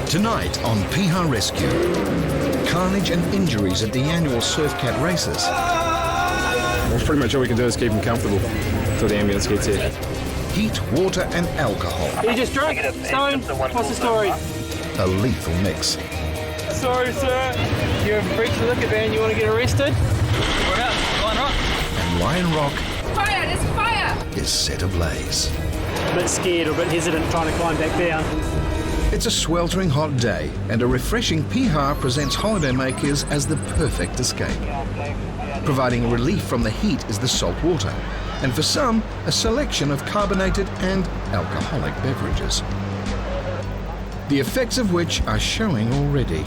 Tonight on Piha Rescue, carnage and injuries at the annual surf cat races. Well, pretty much all we can do is keep them comfortable until the ambulance gets here. Heat, water and alcohol. You just drunk? Stone? What's the story? A lethal mix. Sorry, sir. You're a breach of the liquor ban. You want to get arrested? We're out. Lion Rock. And Lion Rock Fire! There's fire! is set ablaze. A bit scared or a bit hesitant trying to climb back down. It's a sweltering hot day, and a refreshing Piha presents holidaymakers as the perfect escape. Providing relief from the heat is the salt water, and for some, a selection of carbonated and alcoholic beverages. The effects of which are showing already.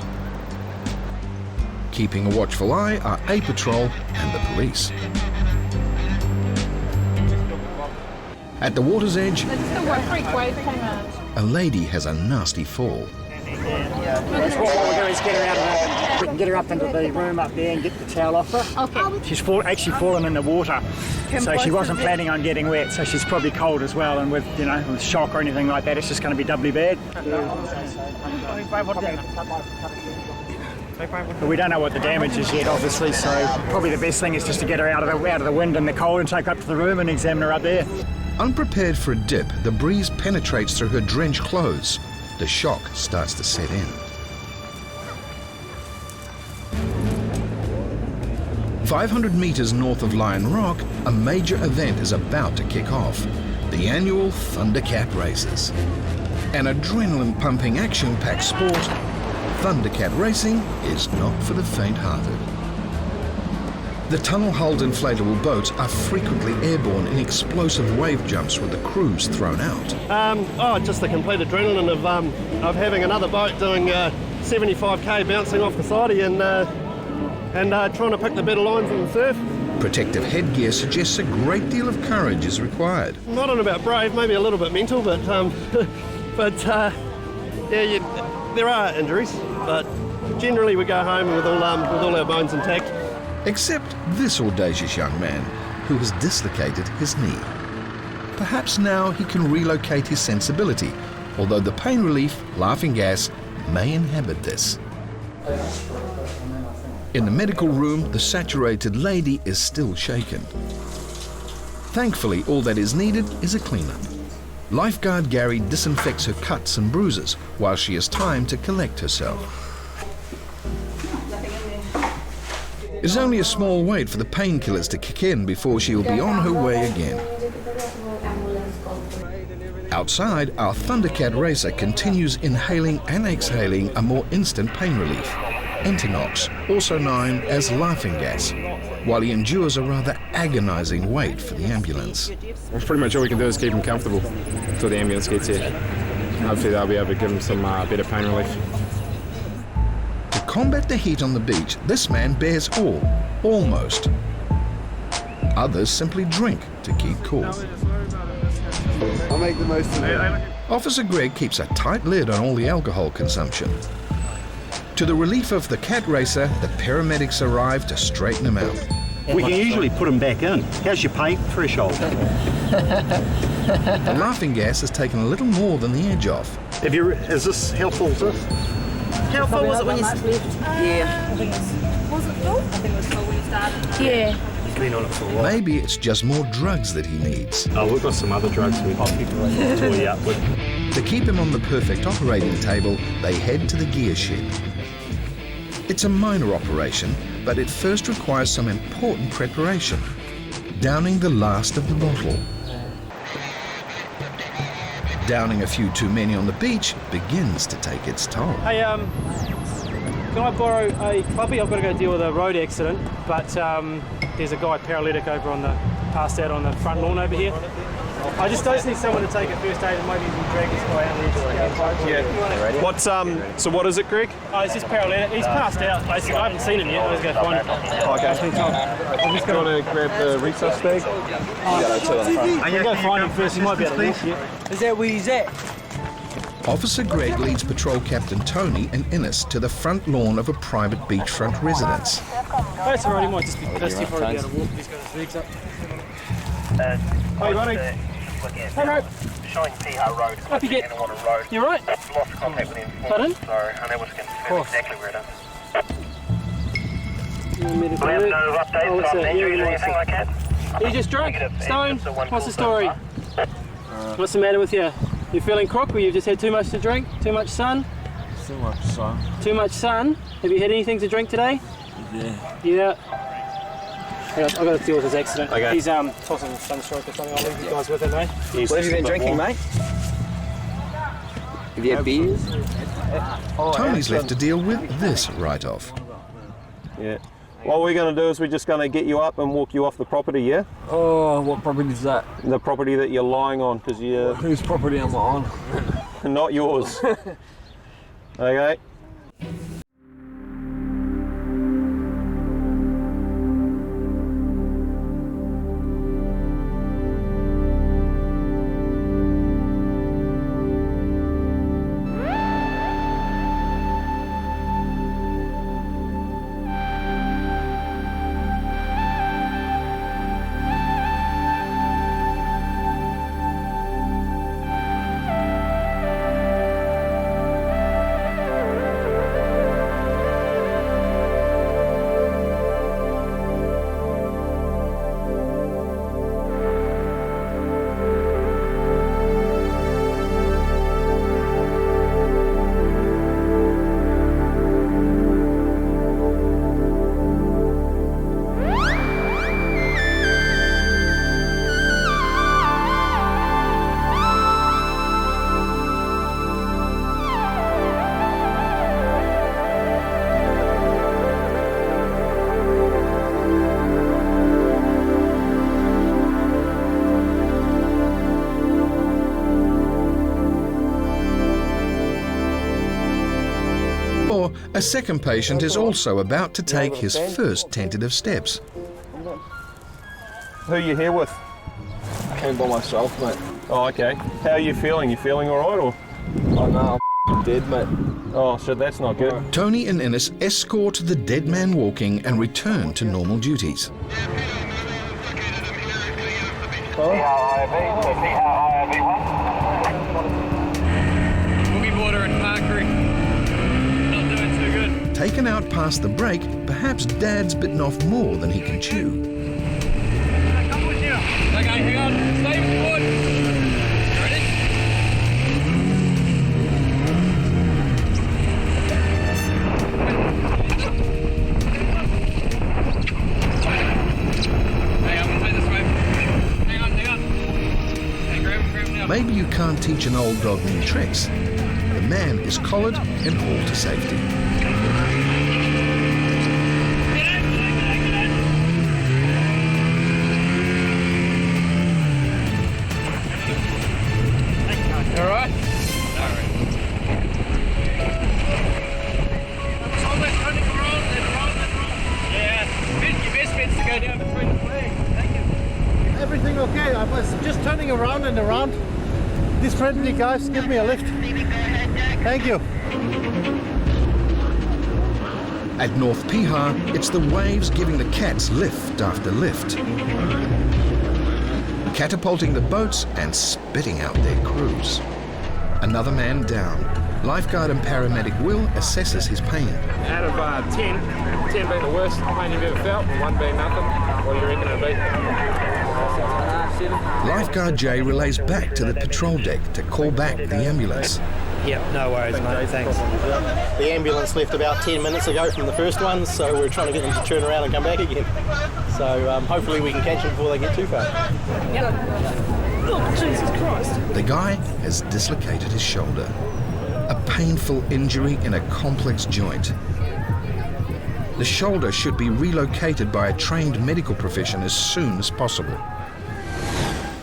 Keeping a watchful eye are A Patrol and the police. At the water's edge, a lady has a nasty fall. That's what we're doing is get her out of the... We can get her up into the room up there and get the towel off her. Okay. She's actually fallen in the water, so she wasn't planning on getting wet, so she's probably cold as well, and with, you know, with shock or anything like that, it's just going to be doubly bad. But we don't know what the damage is yet, obviously, so probably the best thing is just to get her out of the wind and the cold and take her up to the room and examine her up there. Unprepared for a dip, the breeze penetrates through her drenched clothes. The shock starts to set in. 500 meters north of Lion Rock, a major event is about to kick off. The annual Thundercat races. An adrenaline-pumping, action-packed sport, Thundercat racing is not for the faint-hearted. The tunnel-hulled inflatable boats are frequently airborne in explosive wave jumps with the crews thrown out. Just the complete adrenaline of having another boat doing 75k bouncing off the side and trying to pick the better lines on the surf. Protective headgear suggests a great deal of courage is required. Not on about brave, maybe a little bit mental, but there are injuries, but generally we go home with all our bones intact. Except this audacious young man, who has dislocated his knee. Perhaps now he can relocate his sensibility, although the pain relief, laughing gas, may inhibit this. In the medical room, the saturated lady is still shaken. Thankfully, all that is needed is a cleanup. Lifeguard Gary disinfects her cuts and bruises while she has time to collect herself. It's only a small wait for the painkillers to kick in before she will be on her way again. Outside, our Thundercat racer continues inhaling and exhaling a more instant pain relief, Entonox, also known as laughing gas, while he endures a rather agonizing wait for the ambulance. Well, pretty much all we can do is keep them comfortable until the ambulance gets here. Hopefully they'll be able to give them some better pain relief. To combat the heat on the beach, this man bears all, almost. Others simply drink to keep cool. I'll make the most of it. Officer Greg keeps a tight lid on all the alcohol consumption. To the relief of the cat racer, the paramedics arrive to straighten him out. We can usually put them back in. How's your pain threshold? The laughing gas has taken a little more than the edge off. Is this helpful? How full was it when you Yeah. Was it full? I think it was full when you started. Yeah. You've been on it for a while. Maybe it's just more drugs that he needs. Oh, we've got some other drugs we'll toy you up with. To keep him on the perfect operating table, they head to the gear shed. It's a minor operation, but it first requires some important preparation. Downing the last of the bottle. Downing a few too many on the beach begins to take its toll. Hey, can I borrow a clubby? I've got to go deal with a road accident, but there's a guy paralytic over passed out on the front lawn over here. I just need someone to take a first aid and maybe even drag this guy out there. Yeah. So what is it, Greg? Oh, he's just paralytic. He's passed out, basically. I haven't seen him yet. I was going to find him. Okay. I'm just going to grab the resus bag. I'm going to go find him first. He might be able to walk. Is that where he's at? Officer Greg leads Patrol Captain Tony and Innes to the front lawn of a private beachfront residence. Oh, that's alright. He might just be pissed. He'll probably be able to walk. He's got his legs up. Hey, buddy. Hey, mate. Showing Piha Road. Up you get. Road. You right? Lost contact with him. Pardon? So unable to confirm exactly where it is. We have no updates on injuries or anything like that. Are you just drunk? Stone? What's the story? What's the matter with you? You feeling crook or you've just had too much to drink? Too much sun? Too much sun. Too much sun? Have you had anything to drink today? Yeah. Yeah. I've got to deal with his accident. Okay. He's tossing sunstroke or something. I'll leave you guys with him, eh? What have you been drinking, mate? Have you had beers? Tony's left to deal with this right off. Yeah. What we're going to do is we're just going to get you up and walk you off the property, yeah? Oh, what property is that? The property that you're lying on, because you're... Whose property am I on? Not yours. Okay. A second patient is also about to take his first tentative steps. Who are you here with? I came by myself, mate. Oh, okay. How are you feeling? You feeling all right, or? Oh no, I'm dead, mate. Oh, shit, that's not good. Tony and Innes escort the dead man walking and return to normal duties. Boogie Water and Park Creek. Not doing too good. Taken out past the break, perhaps Dad's bitten off more than he can chew. Come with you. Okay, hang on. Stay forward. Ready? Hey, I'm going this way. Hang on. Hey, grab him now. Maybe you can't teach an old dog new tricks. The man is collared and hauled to safety. All right? All right. It's almost turning around and around and around. Yeah. Your best bet's to go down between the flags. Thank you. Everything okay? I was just turning around and around. These friendly guys give me a lift. Thank you. At North Piha, it's the waves giving the cats lift after lift, catapulting the boats and spitting out their crews. Another man down. Lifeguard and paramedic Will assesses his pain. Out of 10 being the worst pain you've ever felt, 1 being nothing, what do you reckon it'll be? 7. Lifeguard Jay relays back to the patrol deck to call back the ambulance. Yep, no worries, mate. Thanks. The ambulance left about 10 minutes ago from the first one, so we're trying to get them to turn around and come back again. So hopefully we can catch them before they get too far. Yep. Oh, Jesus Christ. The guy has dislocated his shoulder. A painful injury in a complex joint. The shoulder should be relocated by a trained medical profession as soon as possible.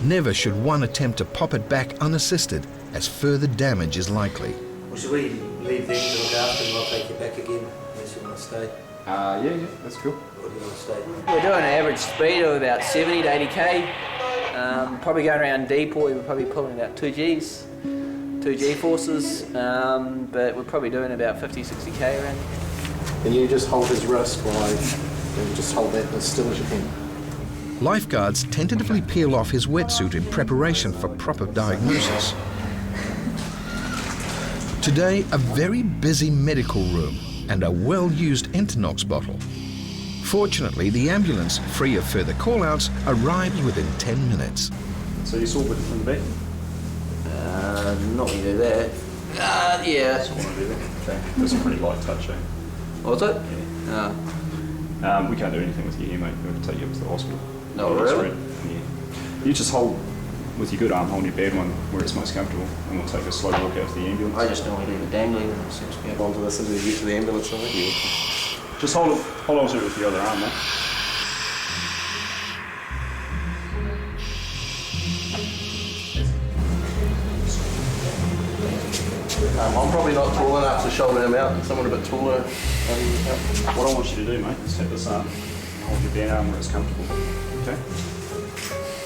Never should one attempt to pop it back unassisted, as further damage is likely. Well, should we leave them to look after and I'll take you back again, unless you want to stay? Yeah, that's cool. Or do you want to stay? We're doing an average speed of about 70 to 80k. Probably going around Depot, we're probably pulling about 2 Gs, 2 G forces, but we're probably doing about 50, 60k around. Can you just hold his wrist while you just hold that as still as you can? Lifeguards tentatively peel off his wetsuit in preparation for proper diagnosis. Today, a very busy medical room and a well-used Entonox bottle. Fortunately, the ambulance, free of further call-outs, arrived within 10 minutes. So you saw it from the back? Not when you do that. Yeah, that's what I want to do that. Okay. That's a pretty light touch, eh? Was it? Yeah. We can't do anything with you here, mate. We'll have to take you up to the hospital. No, really? Yeah. You just hold, with your good arm, hold your bad one where it's most comfortable, and we'll take a slow walk out to the ambulance. I just don't leave it dangling. Hold on to this until you get to the ambulance, right? Yeah. Just hold on to it with the other arm, mate. I'm probably not tall enough to shoulder him out. Someone a bit taller. What I want you to do, mate, is take this arm and hold your bad arm where it's comfortable. Okay?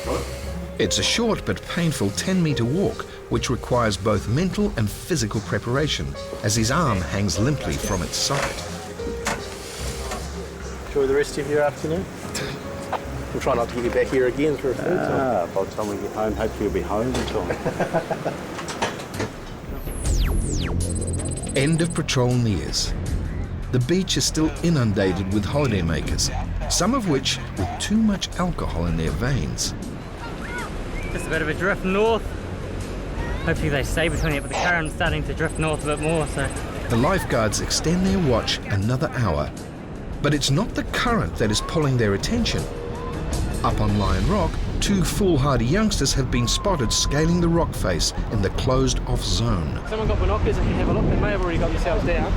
Got it? It's a short but painful 10-metre walk, which requires both mental and physical preparation, as his arm hangs limply from its side. Enjoy the rest of your afternoon. We'll try not to get you back here again for a third time. By the time we get home, hopefully you'll be home in time. End of patrol nears. The beach is still inundated with holidaymakers, some of which with too much alcohol in their veins. Just a bit of a drift north. Hopefully they stay between it, but the current's starting to drift north a bit more, so. The lifeguards extend their watch another hour, but it's not the current that is pulling their attention. Up on Lion Rock, two foolhardy youngsters have been spotted scaling the rock face in the closed-off zone. Someone got binoculars, if you have a look. They may have already got themselves down.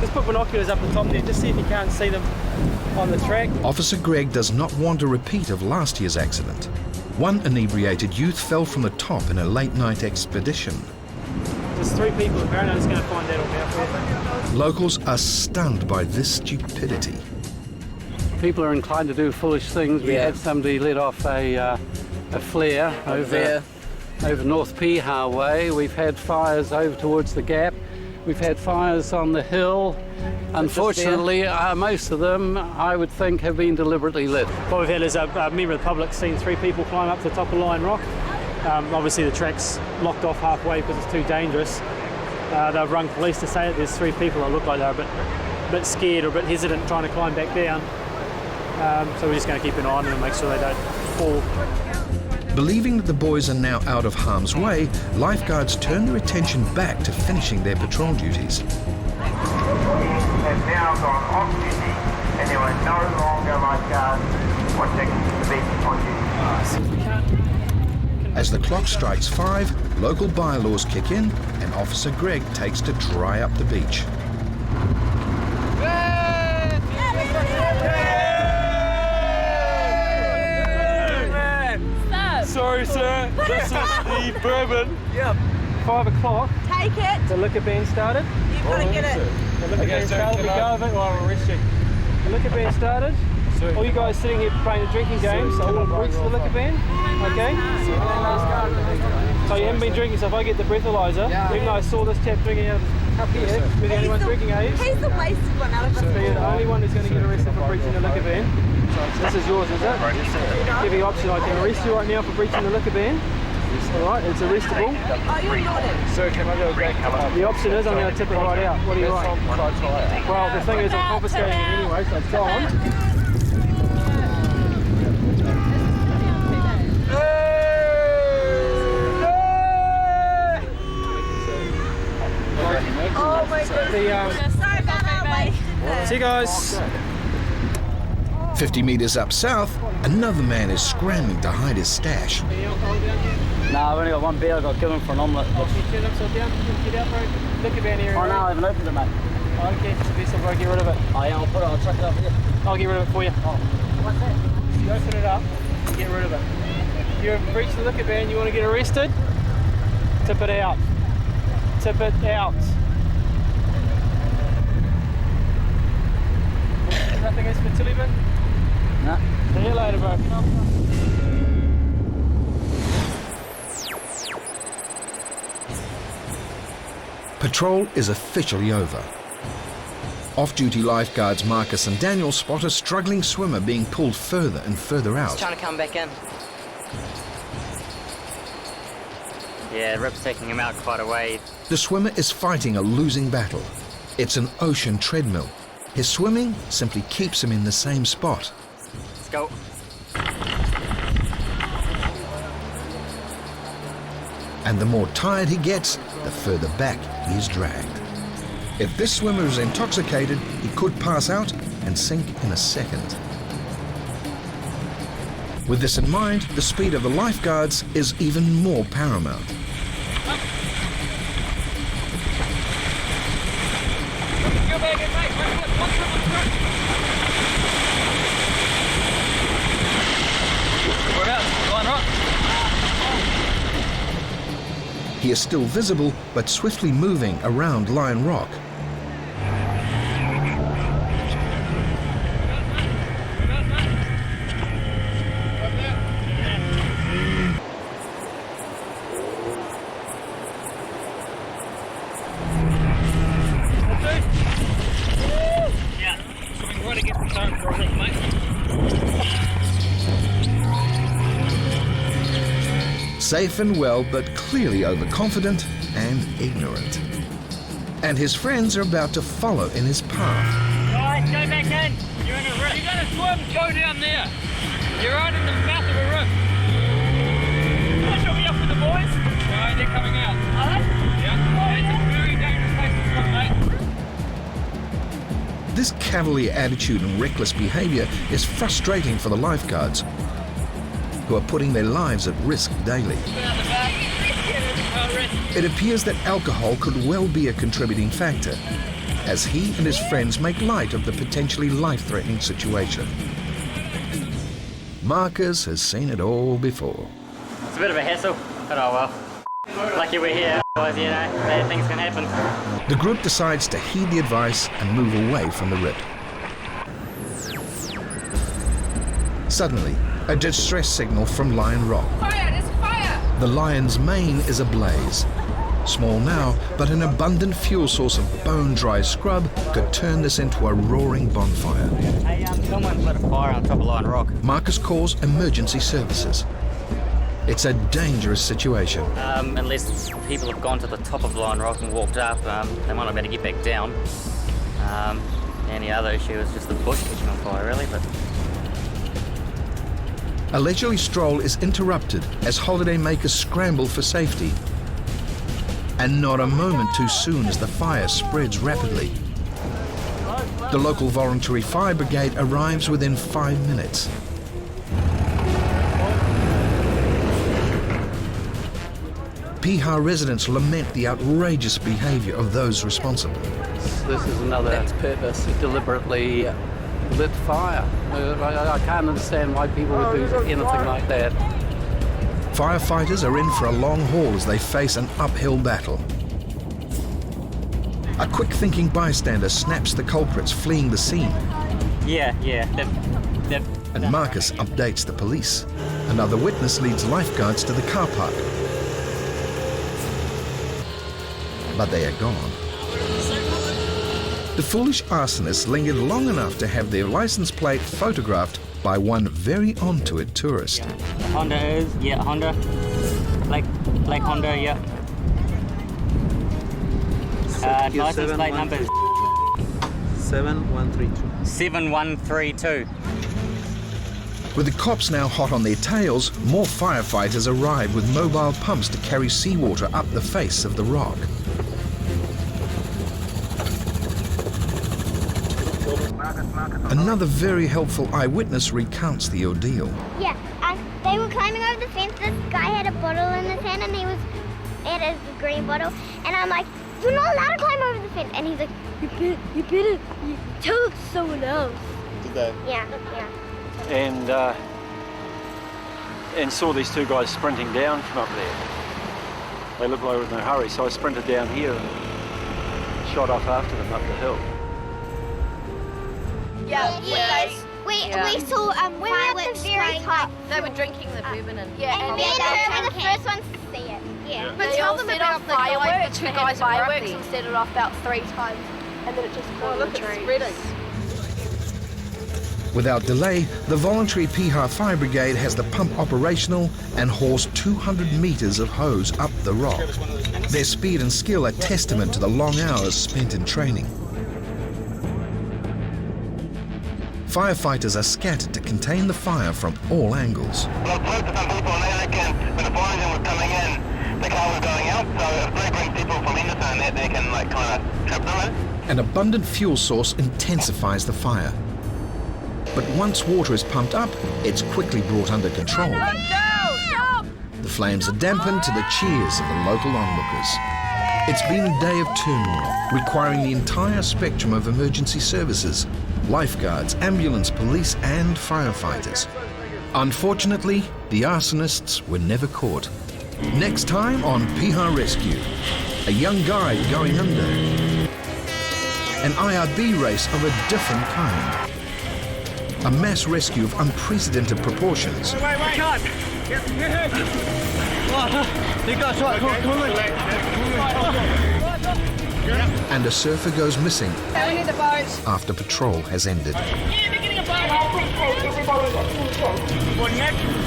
Just put binoculars up the top there, just see if you can't see them on the track. Officer Greg does not want a repeat of last year's accident. One inebriated youth fell from the top in a late-night expedition. There's 3 people, apparently. I'm just going to find that all out for you. Locals are stunned by this stupidity. People are inclined to do foolish things. We had somebody let off a flare over North Piha way. We've had fires over towards the Gap. We've had fires on the hill. Unfortunately, most of them, I would think, have been deliberately lit. What we've had is a member of the public seen 3 people climb up to the top of Lion Rock. Obviously the track's locked off halfway because it's too dangerous. They've rung police to say that there's 3 people that look like they're a bit scared or a bit hesitant trying to climb back down. So we're just going to keep an eye on them and make sure they don't fall. Believing that the boys are now out of harm's way, lifeguards turn their attention back to finishing their patrol duties. Have now gone off duty and there are no longer lifeguards watching the beach on duty. As the clock strikes 5, local bylaws kick in and Officer Greg takes to dry up the beach. Sorry, sir. This is the bourbon. Yep. 5 o'clock. Take it. The liquor band started. You've got to get it. The liquor band started. We go of it while we'll arrest you. The liquor band started. All you guys sitting here playing the drinking games, I want to breach the liquor ban. Okay? So you haven't been drinking, so if I get the breathalyzer, even though I saw this chap drinking out of the cup here, you're the only one drinking, are you? He's the wasted one out of us. So you're the only one who's going to get arrested for breaching the liquor ban. This is yours, is it? Give you the option, I can arrest you right now for breaching the liquor ban. Alright, it's arrestable. Oh, you're not it. Sir, can I go back? The option is I'm going to tip it right out. What do you like? Well, the thing is I'm confiscating it anyway, so it's gone. Oh my goodness. Sorry about our wasted. See you guys. 50 metres up south, another man is scrambling to hide his stash. No, I've only got one beer. I got given for an omelette. Can you turn upside down? Get out, bro. Look about here. Oh no, I haven't opened it, mate. Okay, best of all, get rid of it. Oh yeah, I'll chuck it up here. I'll get rid of it for you. Oh, what's that? You open it up, get rid of it. You've breached the liquor ban, you want to get arrested? Tip it out. Tip it out. Nothing else for Tillybin? No. See you later, bro. Patrol is officially over. Off-duty lifeguards Marcus and Daniel spot a struggling swimmer being pulled further and further out. He's trying to come back in. Yeah, the rip's taking him out quite a way. The swimmer is fighting a losing battle. It's an ocean treadmill. His swimming simply keeps him in the same spot. Let's go. And the more tired he gets, the further back he is dragged. If this swimmer is intoxicated, he could pass out and sink in a second. With this in mind, the speed of the lifeguards is even more paramount. He is still visible, but swiftly moving around Lion Rock. Safe and well, but clearly overconfident and ignorant. And his friends are about to follow in his path. Guys, go back in. You're in a rift. You're gonna swim, go down there. You're right in the mouth of a rift. Shall we up with the boys? No, they're coming out. Are they? Yeah. It's a very dangerous place to swim, mate. This cavalier attitude and reckless behavior is frustrating for the lifeguards, who are putting their lives at risk daily. It appears that alcohol could well be a contributing factor, as he and his friends make light of the potentially life-threatening situation. Marcus has seen it all before. It's a bit of a hassle, but oh well. Lucky we're here, otherwise, you know, bad things can happen. The group decides to heed the advice and move away from the rip. Suddenly, a distress signal from Lion Rock. Fire! There's fire! The Lion's mane is ablaze. Small now, but an abundant fuel source of bone-dry scrub could turn this into a roaring bonfire. Hey, someone lit a fire on top of Lion Rock. Marcus calls emergency services. It's a dangerous situation. Unless people have gone to the top of Lion Rock and walked up, they might not be able to get back down. Any other issue is just the bush catching on fire, really, but... A leisurely stroll is interrupted as holidaymakers scramble for safety. And not a moment too soon as the fire spreads rapidly. The local voluntary fire brigade arrives within 5 minutes. Piha residents lament the outrageous behaviour of those responsible. This is another deliberately lit fire. I can't understand why people would do anything like that. Firefighters are in for a long haul as they face an uphill battle. A quick-thinking bystander snaps the culprits fleeing the scene. Yeah. And Marcus updates the police. Another witness leads lifeguards to the car park. But they are gone. The foolish arsonists lingered long enough to have their license plate photographed by one very onto it tourist. Honda is, yeah, Honda. Black Honda, yeah. License plate number is 7132. 7132. With the cops now hot on their tails, more firefighters arrive with mobile pumps to carry seawater up the face of the rock. Another very helpful eyewitness recounts the ordeal. Yeah, they were climbing over the fence. This guy had a bottle in his hand and he had a green bottle. And I'm like, you're not allowed to climb over the fence. And he's like, you better tell someone else. Did they? Yeah. And saw these two guys sprinting down from up there. They looked like they were in a hurry, so I sprinted down here and shot off after them up the hill. Yeah, we saw fireworks very tight. They were drinking the bourbon and me and her were the first ones to see it. Yeah. But tell them about fireworks. The two guys fireworks and set it off about 3 times. And then it just caught the trees. Without delay, the voluntary Piha Fire Brigade has the pump operational and hauls 200 metres of hose up the rock. Their speed and skill are testament to the long hours spent in training. Firefighters are scattered to contain the fire from all angles. Well, I spoke to some people and they reckon when the fire engine was coming in, the car was going out, so if they bring people from Henderson that they can kind of trap them in. An abundant fuel source intensifies the fire. But once water is pumped up, it's quickly brought under control. The flames are dampened to the cheers of the local onlookers. It's been a day of turmoil, requiring the entire spectrum of emergency services, lifeguards, ambulance, police and firefighters. Unfortunately, the arsonists were never caught. Next time on Piha Rescue, a young guide going under. An IRB race of a different kind. A mass rescue of unprecedented proportions. Wait, cut! And a surfer goes missing We need the boats. after patrol has ended. Yeah, they're getting a boat.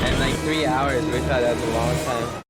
And like 3 hours, we thought that was a long time.